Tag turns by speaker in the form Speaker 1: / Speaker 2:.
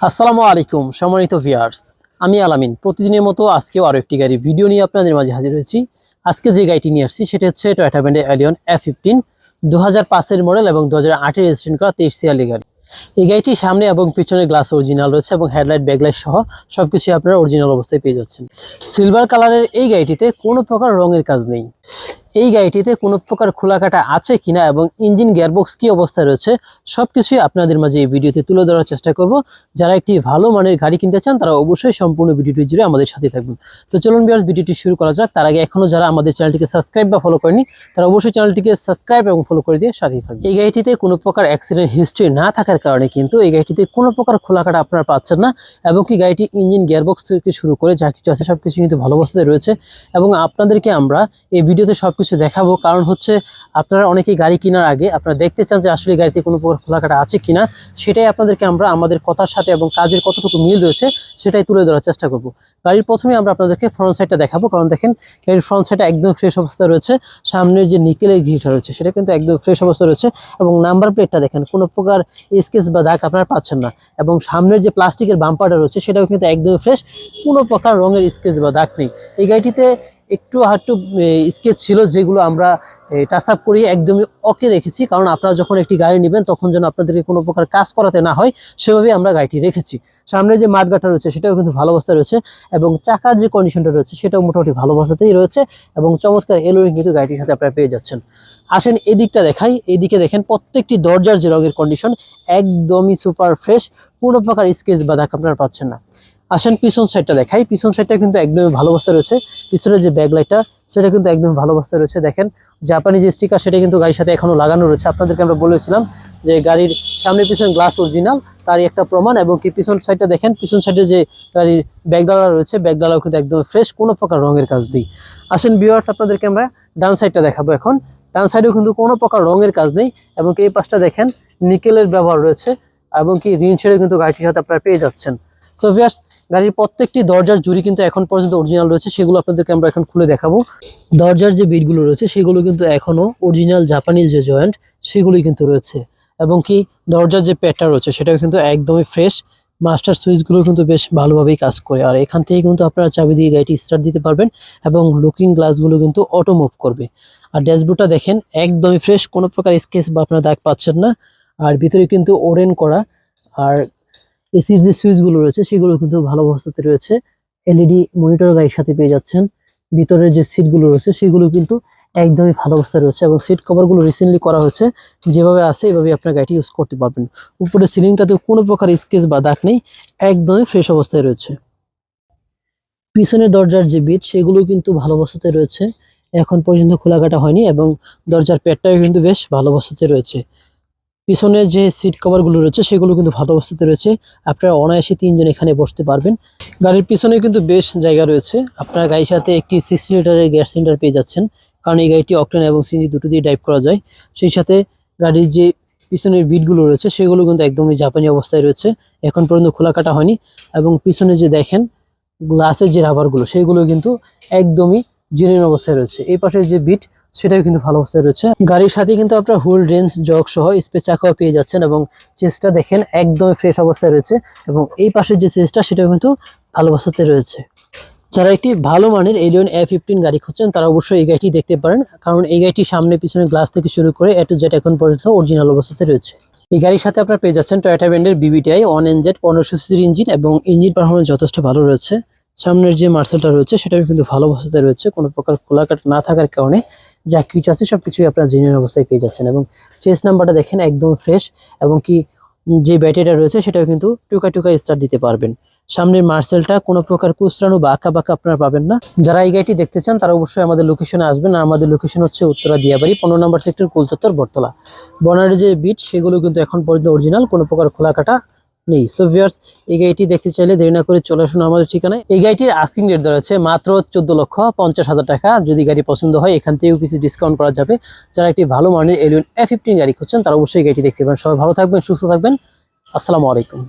Speaker 1: আসসালামু আলাইকুম সম্মানিত ভিউয়ার্স, আমি আলামিন। প্রতিদিনের মতো আজকেও আরো একটি গাড়ি ভিডিও নিয়ে আপনাদের মাঝে হাজির হয়েছি। আজকে যে গাড়িটি নিয়ে আসছি সেটা হচ্ছে টয়োটা ব্র্যান্ডের এলিয়ন F15 2005 এর মডেল এবং 2008 এর রেজিস্ট্রেশন করা 23 সিরিয়ালের গাড়ি। এই গাড়িটি সামনে এবং পিছনে গ্লাস অরিজিনাল রয়েছে এবং হেডলাইট ব্যাকলাইট সহ সবকিছু আপনারা অরিজিনাল অবস্থায় পেয়ে যাচ্ছেন। সিলভার কালারের এই গাড়িটিতে কোনো প্রকার রঙের কাজ নেই। এই গাড়িটিতে কোনো প্রকার খোলাকাটা আছে কিনা এবং ইঞ্জিন গিয়ারবক্স কি অবস্থায় রয়েছে সবকিছুই আপনাদের মাঝে এই ভিডিওতে তুলে ধরার চেষ্টা করব। যারা একটি ভালো মানের গাড়ি কিনতে চান তারা অবশ্যই সম্পূর্ণ ভিডিওটি জুড়ে আমাদের সাথে থাকবেন। তো চলুন ভিউয়ার্স, ভিডিওটি শুরু করা যাক। তার আগে এখনো যারা আমাদের চ্যানেলটিকে সাবস্ক্রাইব বা ফলো করেনি তারা অবশ্যই চ্যানেলটিকে সাবস্ক্রাইব এবং ফলো করে দিয়ে সাথেই থাকবেন। এই গাড়িটিতে কোনো প্রকার অ্যাক্সিডেন্ট হিস্ট্রি না থাকার কারণে কিন্তু এই গাড়িটিতে কোনো প্রকার খোলাকাটা আপনারা পাচ্ছেন না এবং কি গাড়িটি ইঞ্জিন গিয়ারবক্স থেকে শুরু করে যা কিছু আছে সবকিছু কিন্তু ভালো অবস্থায় রয়েছে এবং আপনাদেরকে আমরা এই ভিডিওতে সবকিছু দেখাবো। কারণ হচ্ছে আপনারা অনেকেই গাড়ি কেনার আগে আপনারা দেখতে চান যে আসলে গাড়িতে কোনো প্রকার খোলাকাটা আছে কিনা, সেটাই আপনাদেরকে আমরা আমাদের কথার সাথে এবং কাজের কতটুকু মিল রয়েছে সেটাই তুলে ধরার চেষ্টা করব। গাড়ির প্রথমে আমরা আপনাদেরকে ফ্রন্ট সাইডটা দেখাবো, কারণ দেখেন গাড়ির ফ্রন্ট সাইডটা একদম ফ্রেশ অবস্থা রয়েছে। সামনের যে নিকেলের গ্রিলটা রয়েছে সেটা কিন্তু একদম ফ্রেশ অবস্থা রয়েছে এবং নাম্বার প্লেটটা দেখেন কোনো প্রকার স্কেচ বা দাগ আপনারা পাচ্ছেন না এবং সামনের যে প্লাস্টিকের বাম্পারটা রয়েছে সেটাও কিন্তু একদম ফ্রেশ, কোনো প্রকার রঙের স্কেচ বা দাগ নেই। এই গাড়িটিতে একটু স্কেচ ছিল যেগুলো আমরা টাচ আপ করিয়ে একদমই ওকে রেখেছি, কারণ আপনারা যখন একটি গাড়ি নেবেন তখন যেন আপনাদেরকে কোনো প্রকার কাজ করাতে না হয় সেভাবেই আমরা গাড়িটি রেখেছি। সামনে যে মাঠগাটা রয়েছে সেটাও কিন্তু ভালো অবস্থায় রয়েছে এবং চাকার যে কন্ডিশনটা রয়েছে সেটাও মোটামুটি ভালো অবস্থাতেই রয়েছে এবং চমৎকার এলোরিং কিন্তু গাড়িটির সাথে আপনারা পেয়ে যাচ্ছেন। আসেন এদিকটা দেখাই। এইদিকে দেখেন প্রত্যেকটি দরজার যে রঙের কন্ডিশন একদমই সুপার ফ্রেশ, কোনো প্রকার স্কেচ বা দাগ আপনারা পাচ্ছেন না। আসেন পিছন সাইডটা দেখাই। পিছন সাইডটা কিন্তু একদমই ভালো অবস্থায় রয়েছে। পিছনের যে ব্যাকলাইটটা সেটা কিন্তু একদম ভালো অবস্থায় রয়েছে। দেখেন জাপানি যে স্টিকার সেটা কিন্তু গাড়ির সাথে এখনো লাগানো রয়েছে। আপনাদেরকে আমরা বলেছিলাম যে গাড়ির সামনে পিছন গ্লাস অরিজিনাল, তারই একটা প্রমাণ। এবং কি পিছন সাইডটা দেখেন, পিছন সাইডে যে গাড়ির ব্যাকডালা রয়েছে ব্যাকডালাও কিন্তু একদম ফ্রেশ, কোনো প্রকার রঙের কাজ নেই। আসেন ভিউয়ার্স, আপনাদেরকে আমরা ডান সাইডটা দেখাবো এখন। ডান সাইডেও কিন্তু কোনো প্রকার রঙের কাজ নেই এবং এই পাশটা দেখেন নিকেলের ব্যবহার রয়েছে এবং কি রিন শেডও কিন্তু গাড়িটির সাথে আপনারা পেয়ে যাচ্ছেন। সো ভিউয়ার্স, গাড়ির প্রত্যেকটি দরজার জুড়ি কিন্তু এখন পর্যন্ত অরিজিনাল রয়েছে, সেগুলো আপনাদেরকে আমরা এখন খুলে দেখাবো। দরজার যে বিটগুলো রয়েছে সেগুলো কিন্তু এখনো অরিজিনাল জাপানিজ যে জয়েন্ট সেগুলোই কিন্তু রয়েছে এবং কি দরজার যে প্যাডটা রয়েছে সেটাও কিন্তু একদমই ফ্রেশ। মাস্টার সুইচগুলো কিন্তু বেশ ভালোভাবেই কাজ করে আর এখান থেকে কিন্তু আপনারা চাবি দিয়ে গাড়িটি স্টার্ট দিতে পারবেন এবং লুকিং গ্লাসগুলো কিন্তু অটো মুভ করবে। আর ড্যাশবোর্ডটা দেখেন একদমই ফ্রেশ, কোনো প্রকার স্কেচ বা আপনারা দাগ পাচ্ছেন না। আর ভিতরে কিন্তু ওরেন করা আর এসির যে সুইচগুলো রয়েছে সেগুলো কিন্তু ভালো অবস্থাতে রয়েছে। এলইডি মনিটর গাড়ির সাথে পেয়ে যাচ্ছেন। ভিতরের যে সিটগুলো রয়েছে সেগুলো কিন্তু একদমই ভালো অবস্থায় রয়েছে এবং সিট কভারগুলো রিসেন্টলি করা হয়েছে, যেভাবে আছে এভাবে আপনার গাড়িটি ইউজ করতে পারবেন। উপরে সিলিংটাতে কোনো প্রকার স্কেচ বা দাগ নেই, একদমই ফ্রেশ অবস্থায় রয়েছে। পিছনের দরজার যে বিট সেগুলো কিন্তু ভালো অবস্থাতে রয়েছে, এখন পর্যন্ত খোলাকাটা হয়নি এবং দরজার প্যাডটাও কিন্তু বেশ ভালো অবস্থাতে রয়েছে। পিছনের যে সিট কভারগুলো রয়েছে সেগুলো কিন্তু ভালো অবস্থাতে রয়েছে, আপনারা অনায়াসে তিনজন এখানে বসতে পারবেন। গাড়ির পিছনে কিন্তু বেশ জায়গা রয়েছে। আপনার গাড়ির সাথে একটি 60 লিটারের গ্যাস সিলিন্ডার পেয়ে যাচ্ছেন, কারণ এই গাড়িটি অকটেন এবং সিএনজি দুটো দিয়ে ড্রাইভ করা যায়। সেই সাথে গাড়ির যে পিছনের বিটগুলো রয়েছে সেগুলো কিন্তু একদমই জাপানি অবস্থায় রয়েছে, এখন পর্যন্ত খোলাকাটা হয়নি। এবং পিছনে যে দেখেন গ্লাসের যে রাবারগুলো সেগুলো কিন্তু একদমই জেনুইন অবস্থায় রয়েছে। এই পাশের যে বিট সেটাও কিন্তু ভালো অবস্থায় রয়েছে। গাড়ির সাথে কিন্তু আপনার হুইল রেঞ্জ জগ সহ স্পেস চাকাও পেয়ে যাচ্ছেন এবং চেসটা দেখেন একদমই ফ্রেশ অবস্থায় রয়েছে এবং এই পাশের যে চেসটা সেটাও কিন্তু ভালো অবস্থাতে রয়েছে। যারা একটি ভালো মানের এলিয়ন F15 গাড়ি খুঁজছেন তারা অবশ্যই এই গাড়িটি দেখতে পারেন, কারণ এই গাড়িটি সামনে পিছনে গ্লাস থেকে শুরু করে A to Z এখন পর্যন্ত অরিজিনাল অবস্থাতে রয়েছে। এই গাড়ির সাথে আপনারা পেয়ে যাচ্ছেন টয়োটা ব্র্যান্ডের BBTI 1NZ 1500 সিসির ইঞ্জিন এবং ইঞ্জিন পারফরম্যান্স যথেষ্ট ভালো রয়েছে। সামনের যে মার্সেলটা রয়েছে সেটাও কিন্তু ভালো অবস্থাতে রয়েছে, কোনো প্রকার খোলাকাট না থাকার কারণে যা কিছু আছে সবকিছুই আপনারা জেনুইন অবস্থায় পেয়ে যাচ্ছেন। এবং চেস নাম্বারটা দেখেন একদম ফ্রেশ এবং কি যে ব্যাটারিটা রয়েছে সেটাও কিন্তু টুকা টুকা স্টার্ট দিতে পারবেন। সামনের মার্সেলটা কোনো প্রকার কুচরানো বা আঁকা বাঁকা আপনারা পাবেন না। যারা এই গাড়িটি দেখতে চান তারা অবশ্যই আমাদের লোকেশনে আসবেন, আর আমাদের লোকেশন হচ্ছে উত্তরা দিয়াবাড়ি 15 নম্বর সেক্টর কুলচত্বর বটতলা। বনারের যে বিট সেগুলো কিন্তু এখন পর্যন্ত অরিজিনাল, কোনো প্রকার খোলাকাটা নেই। সো ভিউয়ার্স, এই গাড়িটি দেখতে চাইলে দেরি না করে চলে আসুন আমাদের ঠিকানায়। এই গাড়িটির আস্কিং রেট ধরা আছে মাত্র 14,50,000 টাকা। যদি গাড়ি পছন্দ হয় এখান থেকেও কিছু ডিসকাউন্ট করা যাবে। যারা একটি ভালো মানের এলিয়ন F15 গাড়ি খুঁজছেন তারা অবশ্যই গাড়িটি দেখতে পারেন। সবাই ভালো থাকবেন, সুস্থ থাকবেন। আসসালামু আলাইকুম।